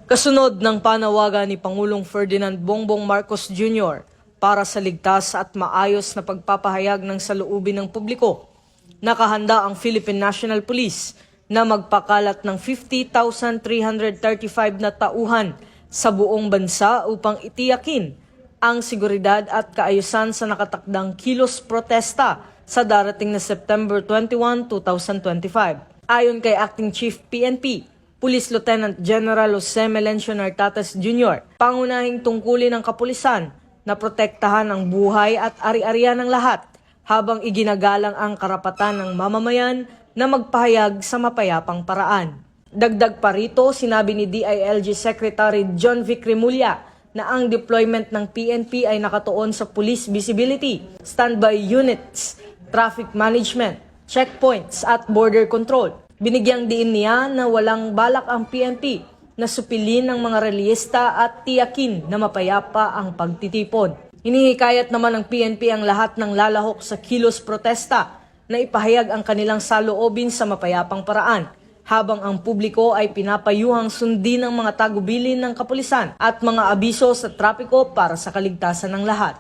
Kasunod ng panawagan ni Pangulong Ferdinand Bongbong Marcos Jr. para sa ligtas at maayos na pagpapahayag ng saloobin ng publiko, nakahanda ang Philippine National Police na magpakalat ng 50,335 na tauhan sa buong bansa upang itiyakin ang seguridad at kaayusan sa nakatakdang kilos protesta sa darating na September 21, 2025. Ayon kay Acting Chief PNP, Police Lieutenant General Jose Melencio Nartates Jr., pangunahing tungkulin ng kapulisan na protektahan ang buhay at ari-arian ng lahat habang iginagalang ang karapatan ng mamamayan na magpahayag sa mapayapang paraan. Dagdag pa rito, sinabi ni DILG Secretary John Vic Remulla na ang deployment ng PNP ay nakatuon sa police visibility, standby units, traffic management, checkpoints at border control. Binigyang diin niya na walang balak ang PNP na supilin ng mga reliyista at tiyakin na mapayapa ang pagtitipon. Hinihikayat naman ng PNP ang lahat ng lalahok sa kilos protesta na ipahayag ang kanilang saloobin sa mapayapang paraan, habang ang publiko ay pinapayuhang sundin ang mga tagubilin ng kapulisan at mga abiso sa trapiko para sa kaligtasan ng lahat.